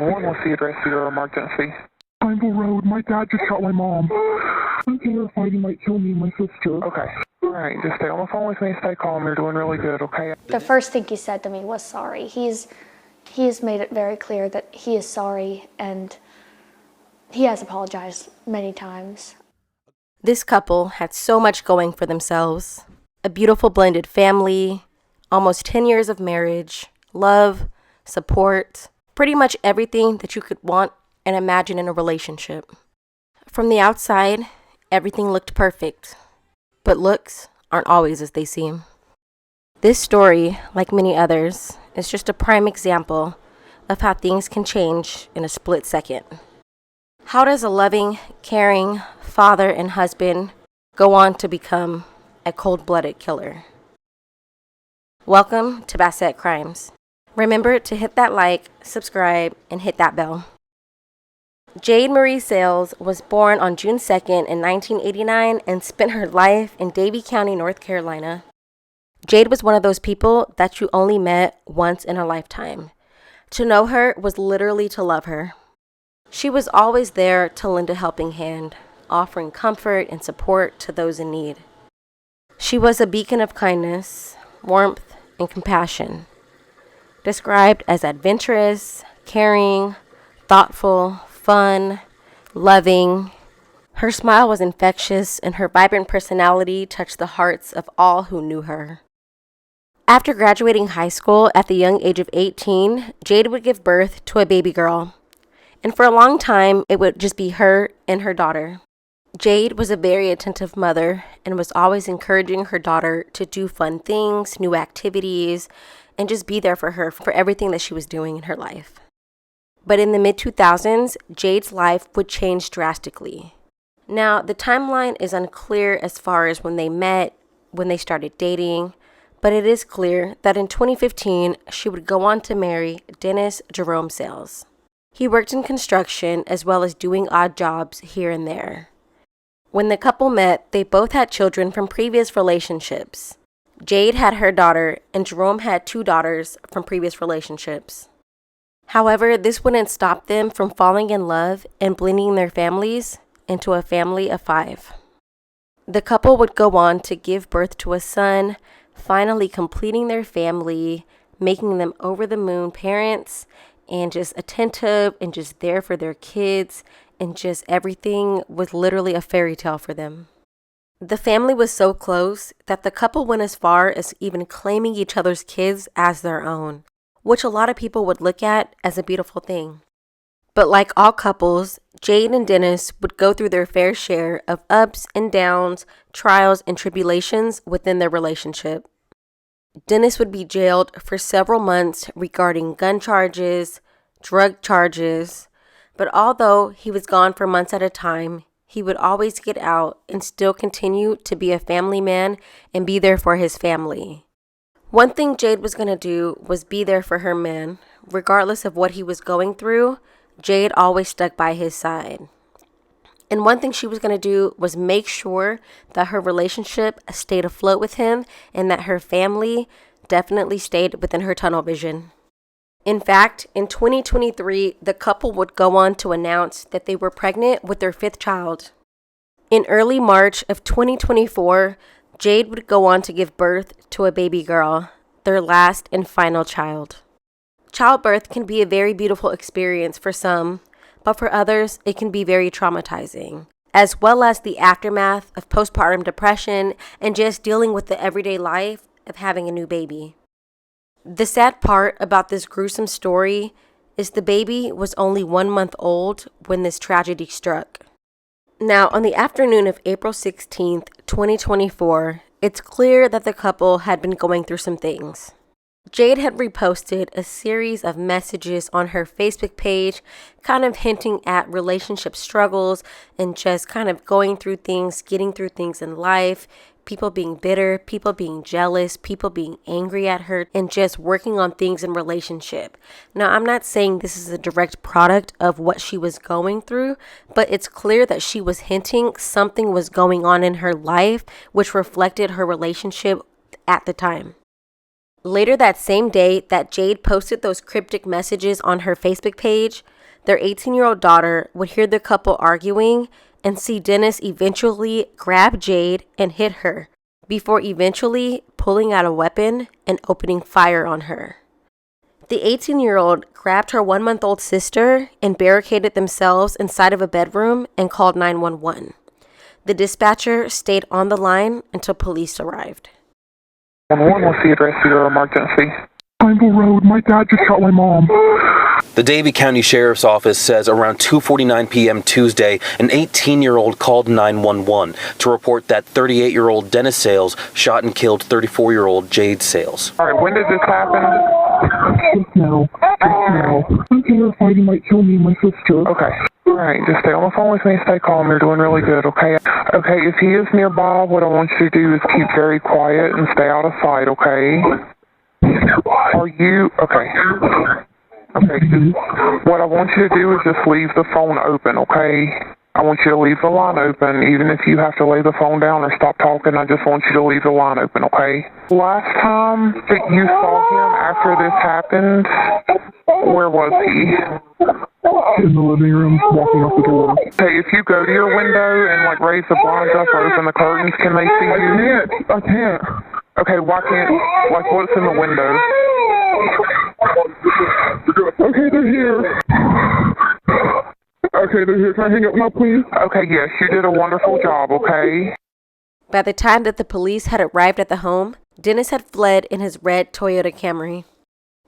What's the address to your emergency? Pineville Road. My dad just shot my mom. I'm terrified he might kill me and my sister. Okay. All right, just stay on the phone with me. Stay calm. You're doing really good, okay? The first thing he said to me was sorry. He's made it very clear that he is sorry, and he has apologized many times. This couple had so much going for themselves. A beautiful blended family, almost 10 years of marriage, love, support, pretty much everything that you could want and imagine in a relationship. From the outside, everything looked perfect, but looks aren't always as they seem. This story, like many others, is just a prime example of how things can change in a split second. How does a loving, caring father and husband go on to become a cold-blooded killer? Welcome to BaasetCrimez. Remember to hit that like, subscribe, and hit that bell. Jade Marie Sales was born on June 2nd in 1989 and spent her life in Davie County, North Carolina. Jade was one of those people that you only met once in a lifetime. To know her was literally to love her. She was always there to lend a helping hand, offering comfort and support to those in need. She was a beacon of kindness, warmth, and compassion. Described as adventurous, caring, thoughtful, fun, loving. Her smile was infectious, and her vibrant personality touched the hearts of all who knew her. After graduating high school at the young age of 18, Jade would give birth to a baby girl. And for a long time, it would just be her and her daughter. Jade was a very attentive mother and was always encouraging her daughter to do fun things, new activities, and just be there for her for everything that she was doing in her life. But in the mid-2000s, Jade's life would change drastically. Now, the timeline is unclear as far as when they met, when they started dating, but it is clear that in 2015, she would go on to marry Dennis Jerome Sales. He worked in construction as well as doing odd jobs here and there. When the couple met, they both had children from previous relationships. Jade had her daughter, and Jerome had 2 daughters from previous relationships. However, this wouldn't stop them from falling in love and blending their families into a family of 5. The couple would go on to give birth to a son, finally completing their family, making them over-the-moon parents, and just attentive and just there for their kids, and just everything was literally a fairy tale for them. The family was so close that the couple went as far as even claiming each other's kids as their own, which a lot of people would look at as a beautiful thing. But like all couples, Jade and Dennis would go through their fair share of ups and downs, trials and tribulations within their relationship. Dennis would be jailed for several months regarding gun charges, drug charges, but although he was gone for months at a time, he would always get out and still continue to be a family man and be there for his family. One thing Jade was going to do was be there for her man. Regardless of what he was going through, Jade always stuck by his side. And one thing she was going to do was make sure that her relationship stayed afloat with him and that her family definitely stayed within her tunnel vision. In fact, in 2023, the couple would go on to announce that they were pregnant with their 5th child. In early March of 2024, Jade would go on to give birth to a baby girl, their last and final child. Childbirth can be a very beautiful experience for some, but for others, it can be very traumatizing, as well as the aftermath of postpartum depression and just dealing with the everyday life of having a new baby. The sad part about this gruesome story is the baby was only 1 month old when this tragedy struck. Now, on the afternoon of April 16th, 2024, it's clear that the couple had been going through some things. Jade had reposted a series of messages on her Facebook page, kind of hinting at relationship struggles and just kind of going through things, getting through things in life, people being bitter, people being jealous, people being angry at her, and just working on things in relationship. Now, I'm not saying this is a direct product of what she was going through, but it's clear that she was hinting something was going on in her life, which reflected her relationship at the time. Later that same day that Jade posted those cryptic messages on her Facebook page, their 18-year-old daughter would hear the couple arguing and see Dennis eventually grab Jade and hit her, before eventually pulling out a weapon and opening fire on her. The 18-year-old grabbed her 1-month-old sister and barricaded themselves inside of a bedroom and called 911. The dispatcher stayed on the line until police arrived. 111, what's the address of your emergency? Pineville Road. My dad just shot my mom. The Davie County Sheriff's Office says around 2:49 p.m. Tuesday, an 18-year-old called 911 to report that 38-year-old Dennis Sales shot and killed 34-year-old Jade Sales. All right, when did this happen? Just now. I'm terrified he might kill me and my sister. Okay. All right, just stay on the phone with me. Stay calm. You're doing really good, okay? Okay, if he is nearby, what I want you to do is keep very quiet and stay out of sight, okay? Are you... Okay. Okay, what I want you to do is just leave the phone open, okay? I want you to leave the line open. Even if you have to lay the phone down or stop talking, I just want you to leave the line open, okay? Last time that you saw him after this happened, where was he? In the living room, walking out the door. Okay, if you go to your window and, like, raise the blinds up or open the curtains, can they see you? I can't. Okay, why can't... Like, what's in the window? Okay, they're here. Okay, they're here. Can I hang up now, please? Okay, yes, you did a wonderful job, okay? By the time that the police had arrived at the home, Dennis had fled in his red Toyota Camry.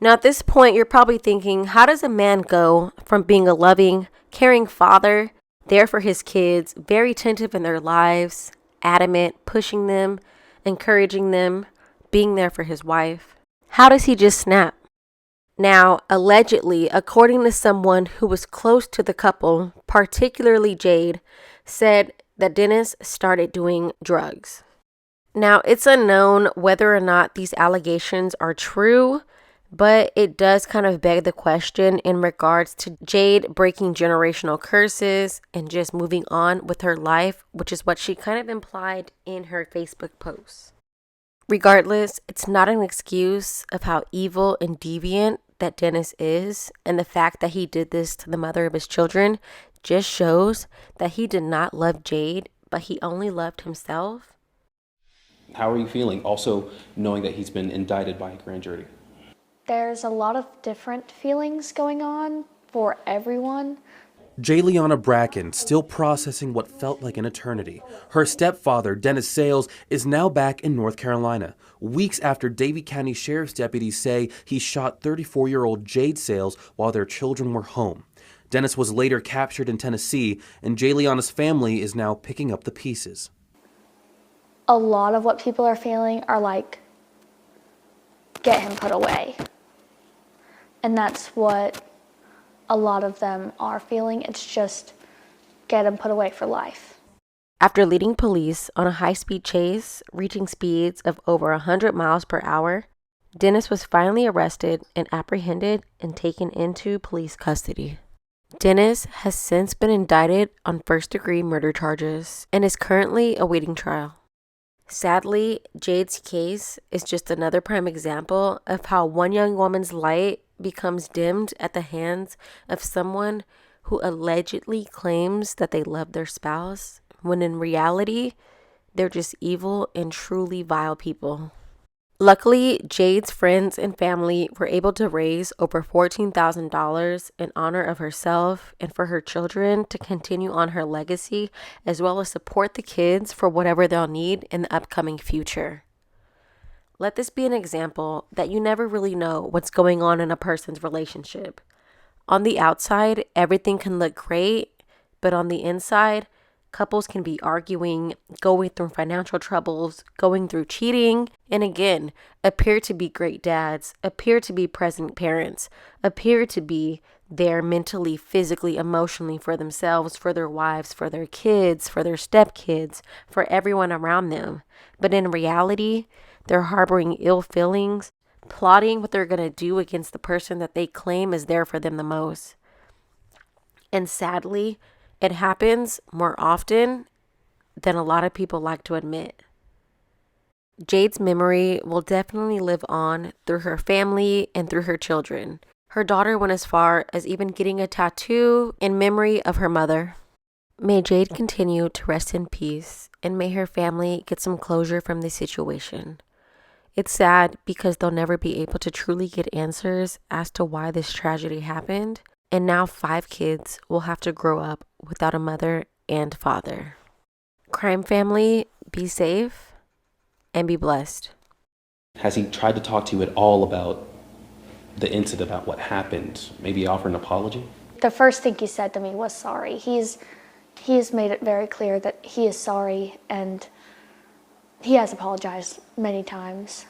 Now at this point, you're probably thinking, how does a man go from being a loving, caring father, there for his kids, very attentive in their lives, adamant, pushing them, encouraging them, being there for his wife? How does he just snap? Now, allegedly, according to someone who was close to the couple, particularly Jade, said that Dennis started doing drugs. Now, it's unknown whether or not these allegations are true, but it does kind of beg the question in regards to Jade breaking generational curses and just moving on with her life, which is what she kind of implied in her Facebook posts. Regardless, it's not an excuse of how evil and deviant that Dennis is, and the fact that he did this to the mother of his children just shows that he did not love Jade, but he only loved himself. How are you feeling, also knowing that he's been indicted by a grand jury? There's a lot of different feelings going on for everyone. Jayliana Bracken still processing what felt like an eternity. Her stepfather, Dennis Sales, is now back in North Carolina, weeks after Davie County Sheriff's deputies say he shot 34-year-old Jade Sales while their children were home. Dennis was later captured in Tennessee, and Jayliana's family is now picking up the pieces. A lot of what people are feeling are like, get him put away. And that's what a lot of them are feeling. It's just get him put away for life. After leading police on a high-speed chase, reaching speeds of over 100 miles per hour, Dennis was finally arrested and apprehended and taken into police custody. Dennis has since been indicted on first-degree murder charges and is currently awaiting trial. Sadly, Jade's case is just another prime example of how one young woman's light becomes dimmed at the hands of someone who allegedly claims that they love their spouse, when in reality, they're just evil and truly vile people. Luckily, Jade's friends and family were able to raise over $14,000 in honor of herself and for her children to continue on her legacy, as well as support the kids for whatever they'll need in the upcoming future. Let this be an example that you never really know what's going on in a person's relationship. On the outside, everything can look great, but on the inside, couples can be arguing, going through financial troubles, going through cheating, and again, appear to be great dads, appear to be present parents, appear to be there mentally, physically, emotionally for themselves, for their wives, for their kids, for their stepkids, for everyone around them. But in reality, they're harboring ill feelings, plotting what they're going to do against the person that they claim is there for them the most. And sadly, it happens more often than a lot of people like to admit. Jade's memory will definitely live on through her family and through her children. Her daughter went as far as even getting a tattoo in memory of her mother. May Jade continue to rest in peace, and may her family get some closure from this situation. It's sad because they'll never be able to truly get answers as to why this tragedy happened, and now 5 kids will have to grow up without a mother and father. Crime family, be safe and be blessed. Has he tried to talk to you at all about the incident, about what happened? Maybe offer an apology? The first thing he said to me was sorry. He's made it very clear that he is sorry, and he has apologized many times.